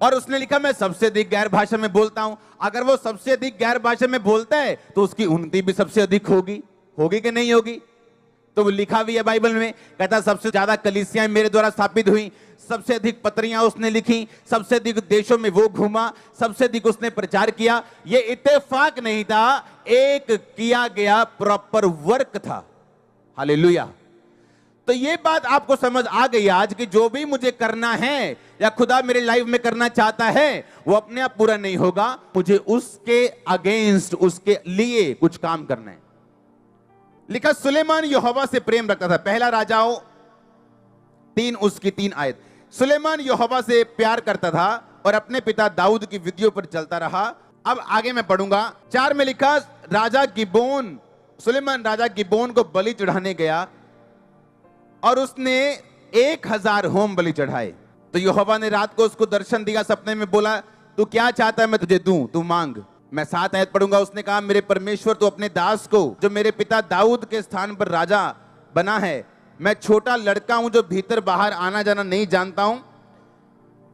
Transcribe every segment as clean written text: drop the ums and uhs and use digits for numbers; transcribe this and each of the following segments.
और उसने लिखा मैं सबसे अधिक गैर भाषा में बोलता हूं। अगर वो सबसे अधिक गैर भाषा में बोलता है तो उसकी उन्नति भी सबसे अधिक होगी, होगी कि नहीं होगी? तो वो लिखा भी है बाइबल में, कहता सबसे ज्यादा कलीसियां मेरे द्वारा स्थापित हुई, सबसे अधिक पत्रियां उसने लिखी, सबसे अधिक देशों में वो घूमा, सबसे अधिक उसने प्रचार किया। ये इत्तेफाक नहीं था, एक किया गया प्रॉपर वर्क था। हालेलुया। तो ये बात आपको समझ आ गई आज कि जो भी मुझे करना है या खुदा मेरे लाइफ में करना चाहता है वो अपने आप पूरा नहीं होगा, मुझे उसके अगेंस्ट, उसके लिए कुछ काम करना है। लिखा सुलेमान यहोवा से प्रेम रखता था। पहला राजाओं 3 उसकी 3 आयत। सुलेमान यहोवा से प्यार करता था और अपने पिता दाऊद की विधियों पर चलता रहा। अब आगे मैं पढ़ूंगा 4 में लिखा राजा गिबोन, सुलेमान राजा गिबोन को बलि चढ़ाने गया और उसने 1000 होम बलि चढ़ाए। तो यहोवा ने रात को उसको दर्शन दिया, सपने में बोला तू क्या चाहता है मैं तुझे दूं, तू मांग। मैं 7 आयत पढ़ूंगा। उसने कहा मेरे परमेश्वर तू अपने दास को जो मेरे पिता दाऊद के स्थान पर राजा बना है, मैं छोटा लड़का हूं जो भीतर बाहर आना जाना नहीं जानता हूं,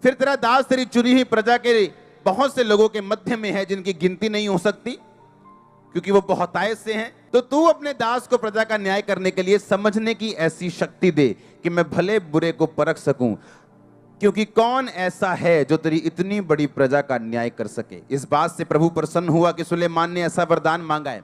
फिर तेरा दास तेरी चुनी हुई प्रजा के बहुत से लोगों के मध्य में है जिनकी गिनती नहीं हो सकती क्योंकि वो बहुतायत से हैं। तो तू अपने दास को प्रजा का न्याय करने के लिए समझने की ऐसी शक्ति दे कि मैं भले बुरे को परख सकूं, क्योंकि कौन ऐसा है जो तेरी इतनी बड़ी प्रजा का न्याय कर सके। इस बात से प्रभु प्रसन्न हुआ कि सुलेमान ने ऐसा वरदान मांगा है।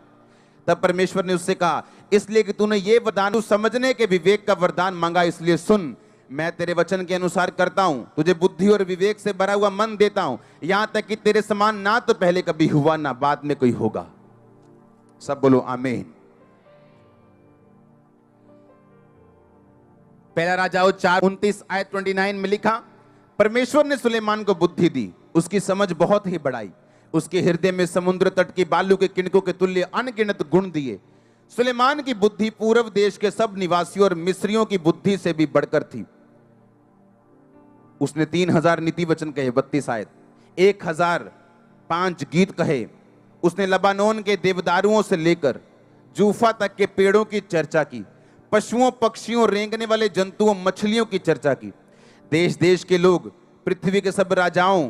तब परमेश्वर ने उससे कहा इसलिए कि तूने ये वरदान, तू समझने के विवेक का वरदान मांगा, इसलिए सुन मैं तेरे वचन के अनुसार करता हूं, तुझे बुद्धि और विवेक से भरा हुआ मन देता हूं, यहां तक कि तेरे समान ना तो पहले कभी हुआ ना बाद में कोई होगा। सब बोलो आमीन। पहला राजाओं 4:29 आयत 29 में लिखा परमेश्वर ने सुलेमान को बुद्धि दी, उसकी समझ बहुत ही बढ़ाई, उसके हृदय में समुद्र तट की बालू के किणकों के तुल्य अनगिनत गुण दिए। सुलेमान की बुद्धि पूर्व देश के सब निवासियों और मिस्रियों की बुद्धि से भी बढ़कर थी। उसने 3000 नीति वचन कहे, 32 आयत, 1005 गीत कहे। उसने लबानोन के देवदारुओं से लेकर जूफा तक के पेड़ों की चर्चा की, पशुओं पक्षियों रेंगने वाले जंतुओं मछलियों की चर्चा की। देश देश के लोग, पृथ्वी के सब राजाओं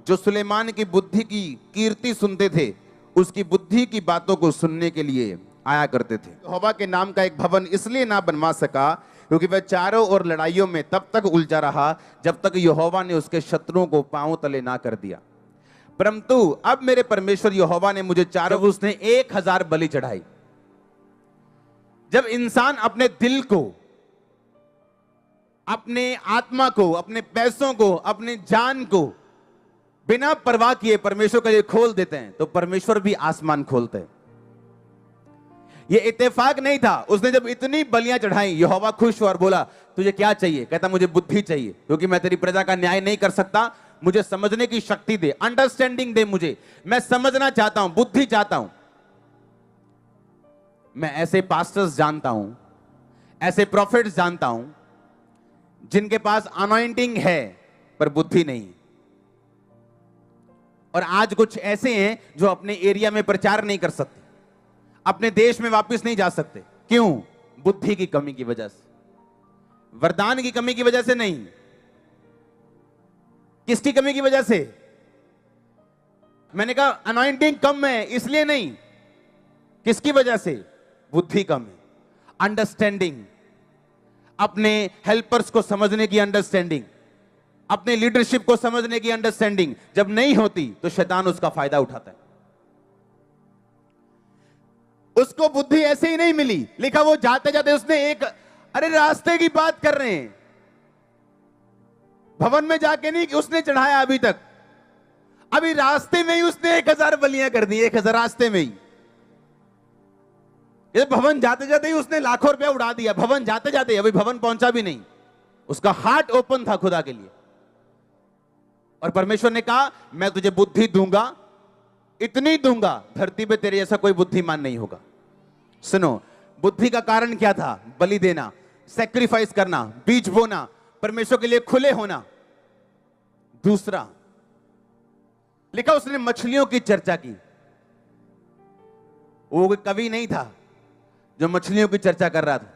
जो सुलेमान की बुद्धि की कीर्ति सुनते थे, उसकी बुद्धि की बातों को सुनने के लिए आया करते थे। यहोवा के नाम का एक भवन इसलिए ना बनवा सका क्योंकि वह चारों ओर लड़ाइयों में तब तक उलझा रहा जब तक यहोवा ने उसके शत्रुओं को पांव तले ना कर दिया। परंतु अब मेरे परमेश्वर यहोवा ने मुझे चारों, उसने 1000 बलि चढ़ाई। जब इंसान अपने दिल को, अपने आत्मा को, अपने पैसों को, अपने जान को बिना परवाह किए परमेश्वर के लिए खोल देते हैं तो परमेश्वर भी आसमान खोलते हैं। यह इत्तेफाक नहीं था। उसने जब इतनी बलियां चढ़ाई यहोवा खुश हुआ और बोला तुझे क्या चाहिए? कहता मुझे बुद्धि चाहिए क्योंकि मैं तेरी प्रजा का न्याय नहीं कर सकता, मुझे समझने की शक्ति दे, अंडरस्टैंडिंग दे, मुझे, मैं समझना चाहता हूं, बुद्धि चाहता हूं। मैं ऐसे पास्टर्स जानता हूं, ऐसे प्रॉफिट्स जानता हूं जिनके पास अनॉइंटिंग है पर बुद्धि नहीं। और आज कुछ ऐसे हैं जो अपने एरिया में प्रचार नहीं कर सकते, अपने देश में वापस नहीं जा सकते। क्यों? बुद्धि की कमी की वजह से, वरदान की कमी की वजह से नहीं। किसकी कमी की वजह से? मैंने कहा अनॉइंटिंग कम है इसलिए नहीं। किसकी वजह से? बुद्धि कम है, अंडरस्टैंडिंग, अपने हेल्पर्स को समझने की अंडरस्टैंडिंग, अपने लीडरशिप को समझने की अंडरस्टैंडिंग जब नहीं होती तो शैतान उसका फायदा उठाता है। उसको बुद्धि ऐसे ही नहीं मिली। लिखा वो जाते जाते उसने एक, अरे रास्ते की बात कर रहे हैं, भवन में जाके नहीं कि उसने चढ़ाया अभी तक, अभी रास्ते में ही उसने 1000 बलियां कर दी। 1000 रास्ते में ही। ये भवन जाते जाते ही उसने लाखों रुपया उड़ा दिया। भवन जाते जाते, अभी भवन पहुंचा भी नहीं। उसका हार्ट ओपन था खुदा के लिए। और परमेश्वर ने कहा मैं तुझे बुद्धि दूंगा, इतनी दूंगा धरती पे तेरे जैसा कोई बुद्धिमान नहीं होगा। सुनो, बुद्धि का कारण क्या था? बलि देना, सैक्रिफाइस करना, बीज बोना, परमेश्वर के लिए खुले होना। दूसरा लिखा उसने मछलियों की चर्चा की। वो कोई कवि नहीं था जो मछलियों की चर्चा कर रहा था,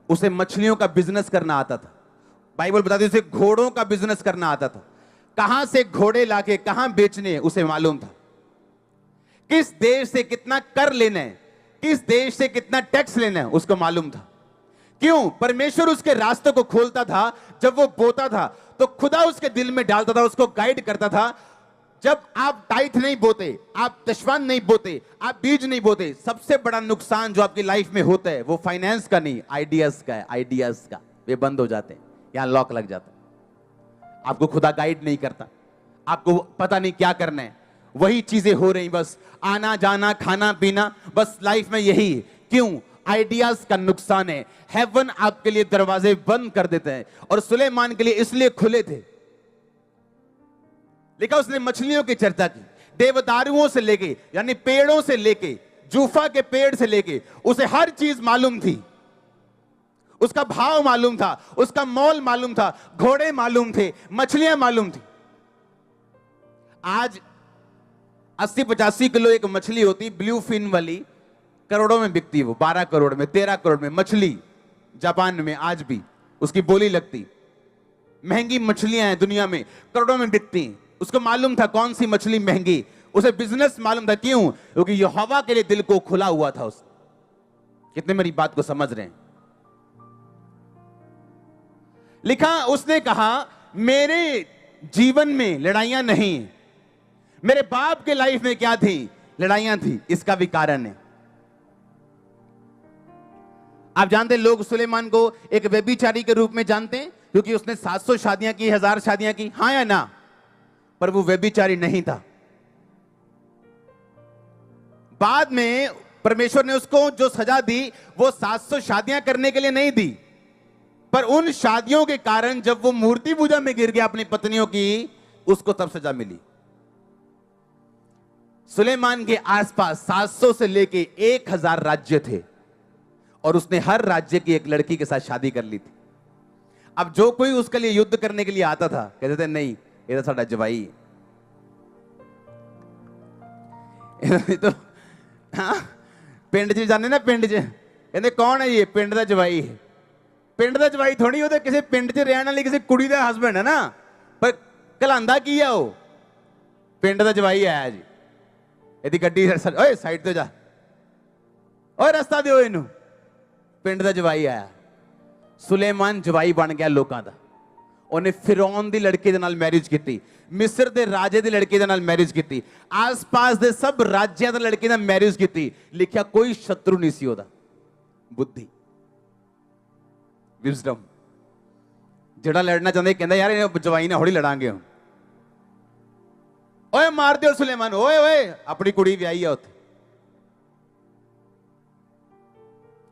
उसे मछलियों का बिजनेस करना आता था। बाइबल बताती है उसे घोड़ों का बिजनेस करना आता था, कहां से घोड़े लाके कहां बेचने उसे मालूम था, किस देश से कितना कर लेना है, किस देश से कितना टैक्स लेना है उसको मालूम था। क्यों? परमेश्वर उसके रास्तों को खोलता था। जब वो बोता था तो खुदा उसके दिल में डालता था, उसको गाइड करता था। जब आप टाइट नहीं बोते, आप दशवान नहीं बोते, आप बीज नहीं बोते, सबसे बड़ा नुकसान जो आपकी लाइफ में होता है वो फाइनेंस का नहीं, आइडियाज का है। आइडियाज का वे बंद हो जाते हैं, यहां लॉक लग जाता है। आपको खुदा गाइड नहीं करता, आपको पता नहीं क्या करना है, वही चीजें हो रही, बस आना जाना खाना पीना, बस लाइफ में यही है। क्यों? आइडियाज का नुकसान है। हेवन आपके लिए दरवाजे बंद कर देते हैं, और सुलेमान के लिए इसलिए खुले थे। लिखा उसने मछलियों की चर्चा की, देवदारुओं से लेके, यानी पेड़ों से लेके, जूफा के पेड़ से लेके, उसे हर चीज मालूम थी। उसका भाव मालूम था, उसका मोल मालूम था, घोड़े मालूम थे, मछलियां मालूम थी। आज 80-85 किलो एक मछली होती, ब्लू फिन वाली, करोड़ों में बिकती है। वो 12 करोड़ में, 13 करोड़ में मछली जापान में आज भी उसकी बोली लगती। महंगी मछलियां हैं दुनिया में, करोड़ों में बिकती। उसको मालूम था कौन सी मछली महंगी, उसे बिजनेस मालूम था। क्यों? क्योंकि यहोवा के लिए दिल को खुला हुआ था उस। कितने मेरी बात को समझ रहे हैं? लिखा उसने कहा मेरे जीवन में लड़ाइयां नहीं, मेरे बाप के लाइफ में क्या थी? लड़ाइयां थी। इसका भी कारण है। आप जानते हैं लोग सुलेमान को एक व्यभिचारी के रूप में जानते हैं, क्योंकि उसने 700 शादियां की, 1000 शादियां की, हां या ना? पर वो व्यभिचारी नहीं था। बाद में परमेश्वर ने उसको जो सजा दी वो 700 शादियां करने के लिए नहीं दी, पर उन शादियों के कारण जब वो मूर्ति पूजा में गिर गया अपनी पत्नियों की, उसको तब सजा मिली। सुलेमान के आसपास 700 से लेके 1000 राज्य थे, और उसने हर राज्य की एक लड़की के साथ शादी कर ली थी। अब जो कोई उसके लिए युद्ध करने के लिए आता था, कहते थे नहीं ये तो साडा जवाई है। तो हाँ, पिंड च जाने ना, पिंड च कहते कौन है ये? पिंड का जवाई है। पिंड का जवाई थोड़ी, वो तो किसी पिंड च रहने वाली किसी कुड़ी का हस्बैंड है ना, पर कहलांदा की है वो? पिंड का जवाई आया जी, यदि गड्डी ओए साइड तो जा, ओए रास्ता दिओ इनू। पिंड का जवाई आया। सुलेमान जवाई बन गया लोगों का। ਉਹਨੇ ਫਿਰੌਨ ਦੀ ਲੜਕੀ ਦੇ ਨਾਲ ਮੈਰਿਜ ਕੀਤੀ, ਮਿਸਰ ਦੇ ਰਾਜੇ ਦੀ ਲੜਕੀ ਦੇ ਨਾਲ ਮੈਰਿਜ ਕੀਤੀ, ਆਸ-ਪਾਸ ਦੇ ਸਭ ਰਾਜਿਆਂ ਦੇ ਲੜਕੀ ਨਾਲ ਮੈਰਿਜ ਕੀਤੀ। ਲਿਖਿਆ ਕੋਈ ਸ਼ਤਰੂ ਨਹੀਂ ਸੀ ਉਹਦਾ। ਬੁੱਧੀ, ਵਿਜ਼ਡਮ। ਜਿਹੜਾ ਲੜਨਾ ਚਾਹੁੰਦਾ ਕਹਿੰਦਾ ਯਾਰ ਇਹ ਜਵਾਈ ਨਾਲ ਹੌਲੀ ਲੜਾਂਗੇ ਹੁਣ। ਓਏ ਮਾਰ ਦਿਓ ਸੁਲੇਮਾਨ, ਓਏ ਓਏ ਆਪਣੀ ਕੁੜੀ ਵਿਆਹੀ ਆ ਉੱਥੇ।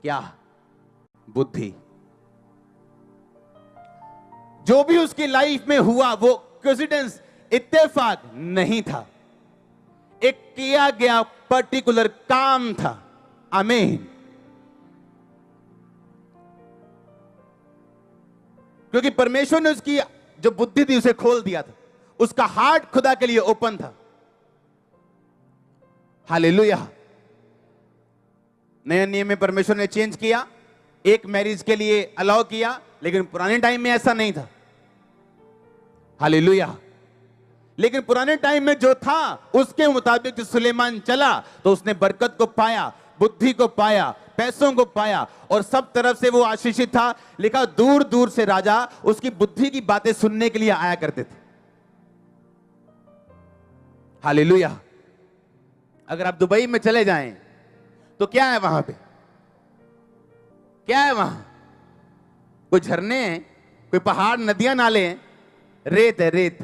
क्या? बुद्धि। जो भी उसकी लाइफ में हुआ वो कोइंसिडेंस, इत्तेफाक नहीं था, एक किया गया पर्टिकुलर काम था। आमीन। क्योंकि परमेश्वर ने उसकी जो बुद्धि थी उसे खोल दिया था, उसका हार्ट खुदा के लिए ओपन था। हालेलुया। नए नियम में परमेश्वर ने चेंज किया, एक मैरिज के लिए अलाउ किया, लेकिन पुराने टाइम में ऐसा नहीं था। हालेलुया। लेकिन पुराने टाइम में जो था उसके मुताबिक जो सुलेमान चला तो उसने बरकत को पाया, बुद्धि को पाया, पैसों को पाया, और सब तरफ से वो आशीषित था। लिखा दूर दूर से राजा उसकी बुद्धि की बातें सुनने के लिए आया करते थे। हालेलुया। अगर आप दुबई में चले जाएं तो क्या है वहां पे? क्या है वहां? कोई झरने हैं, कोई पहाड़, नदियां, नाले हैं? रेत है, रेत।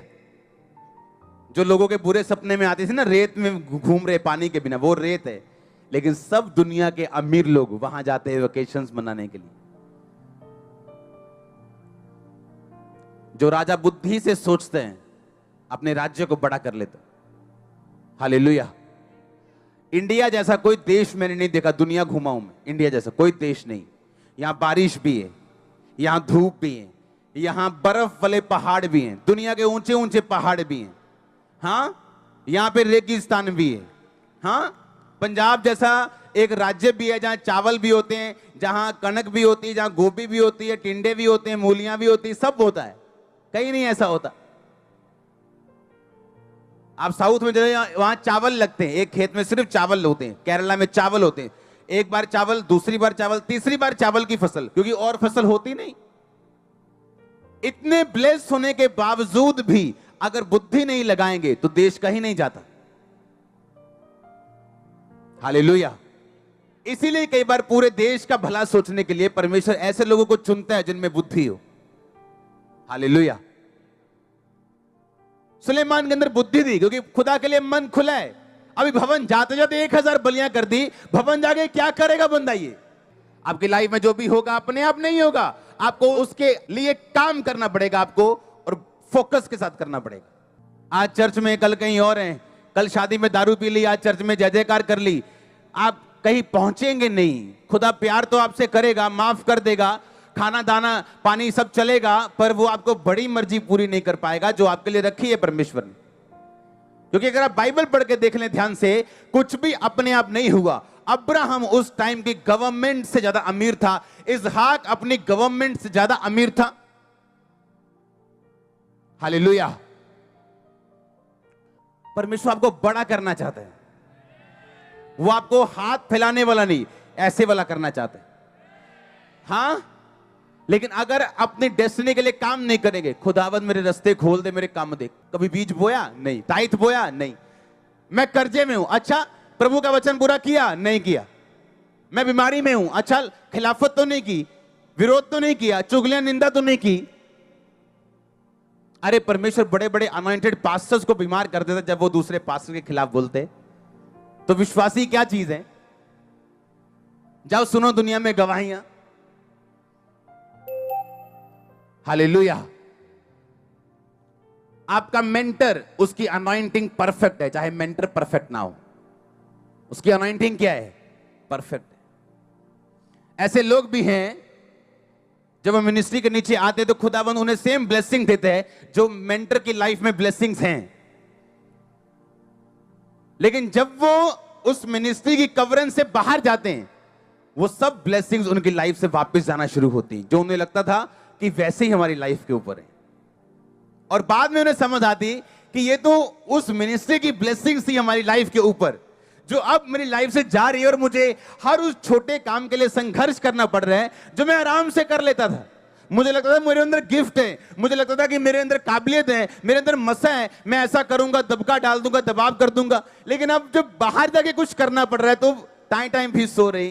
जो लोगों के बुरे सपने में आती थी ना, रेत में घूम रहे पानी के बिना, वो रेत है। लेकिन सब दुनिया के अमीर लोग वहां जाते हैं वेकेशंस मनाने के लिए। जो राजा बुद्धि से सोचते हैं अपने राज्य को बड़ा कर लेते। हालेलुया। इंडिया जैसा कोई देश मैंने नहीं देखा, दुनिया घुमा हूं मैं, इंडिया जैसा कोई देश नहीं। यहां बारिश भी है, यहां धूप भी है, यहां बर्फ वाले पहाड़ भी हैं, दुनिया के ऊंचे ऊंचे पहाड़ भी हैं। हाँ, यहां पे रेगिस्तान भी है। हाँ, पंजाब जैसा एक राज्य भी है जहां चावल भी होते हैं, जहां कनक भी होती है, जहां गोभी भी होती है, टिंडे भी होते हैं, मूलियां भी होती है, सब होता है। कहीं नहीं ऐसा होता। आप साउथ में चले वहां चावल लगते हैं, एक खेत में सिर्फ चावल होते हैं, केरला में चावल होते हैं, एक बार चावल, दूसरी बार चावल, तीसरी बार चावल की फसल, क्योंकि और फसल होती नहीं। इतने ब्लेस्ड होने के बावजूद भी अगर बुद्धि नहीं लगाएंगे तो देश कहीं नहीं जाता। हालेलुया। इसीलिए कई बार पूरे देश का भला सोचने के लिए परमेश्वर ऐसे लोगों को चुनता है जिनमें बुद्धि हो। हालेलुया। सुलेमान के अंदर बुद्धि थी क्योंकि खुदा के लिए मन खुला है। अभी भवन जाते जाते 1000 बलियां कर दी, भवन जाके क्या करेगा बंदा? ये आपकी लाइफ में जो भी होगा अपने आप नहीं होगा, आपको उसके लिए काम करना पड़ेगा आपको, और फोकस के साथ करना पड़ेगा। आज चर्च में, कल कहीं और हैं, कल शादी में दारू पी ली, आज चर्च में जय जयकार कर ली, आप कहीं पहुंचेंगे नहीं। खुदा प्यार तो आपसे करेगा, माफ कर देगा, खाना दाना पानी सब चलेगा, पर वो आपको बड़ी मर्जी पूरी नहीं कर पाएगा जो आपके लिए रखी है परमेश्वर ने। क्योंकि अगर आप बाइबल पढ़ के देख लें ध्यान से, कुछ भी अपने आप नहीं हुआ। अब्राहम उस टाइम की गवर्नमेंट से ज्यादा अमीर था, इसहाक अपनी गवर्नमेंट से ज्यादा अमीर था। हालेलुया। परमेश्वर आपको बड़ा करना चाहता है, वो आपको हाथ फैलाने वाला नहीं, ऐसे वाला करना चाहता है। हां, लेकिन अगर अपनी डेस्टिनी के लिए काम नहीं करेंगे, खुदावंद मेरे रास्ते खोल दे, मेरे काम दे। कभी बीज बोया नहीं, टाइट बोया नहीं, मैं कर्जे में हूं, अच्छा प्रभु का वचन पूरा किया नहीं किया, मैं बीमारी में हूं, अच्छा खिलाफत तो नहीं की, विरोध तो नहीं किया, चुगलियां निंदा तो नहीं की। अरे परमेश्वर बड़े बड़े अनॉइंटेड पास्टर्स को बीमार कर देता जब वो दूसरे पास्टर के खिलाफ बोलते। तो विश्वासी क्या चीज है? जाओ सुनो दुनिया में गवाहियां। हालेलुया। आपका मेंटर, उसकी अनॉइंटिंग परफेक्ट है, चाहे मेंटर परफेक्ट ना हो, उसकी अनॉइंटिंग क्या है? परफेक्ट है। ऐसे लोग भी हैं जब वो मिनिस्ट्री के नीचे आते हैं तो खुदावंद उन्हें सेम ब्लेसिंग देते हैं जो मेंटर की लाइफ में ब्लेसिंग्स हैं। लेकिन जब वो उस मिनिस्ट्री की कवरेंस से बाहर जाते हैं, वो सब ब्लेसिंग्स उनकी लाइफ से वापस जाना शुरू होती हैं, जो उन्हें लगता था कि वैसे ही हमारी लाइफ के ऊपर है। और बाद में उन्हें समझ आती कि ये तो उस मिनिस्ट्री की ब्लेसिंग्स थी हमारी लाइफ के ऊपर, जो अब मेरी लाइफ से जा रही है, और मुझे हर उस छोटे काम के लिए संघर्ष करना पड़ रहा है जो मैं आराम से कर लेता था। मुझे लगता था मेरे अंदर गिफ्ट है, मुझे लगता था कि मेरे अंदर काबिलियत है, मेरे अंदर मसा है, मैं ऐसा करूंगा, दबका डाल दूंगा, दबाव कर दूंगा। लेकिन अब जब बाहर जाके कुछ करना पड़ रहा है तो टाइम टाइम फीस सो रही।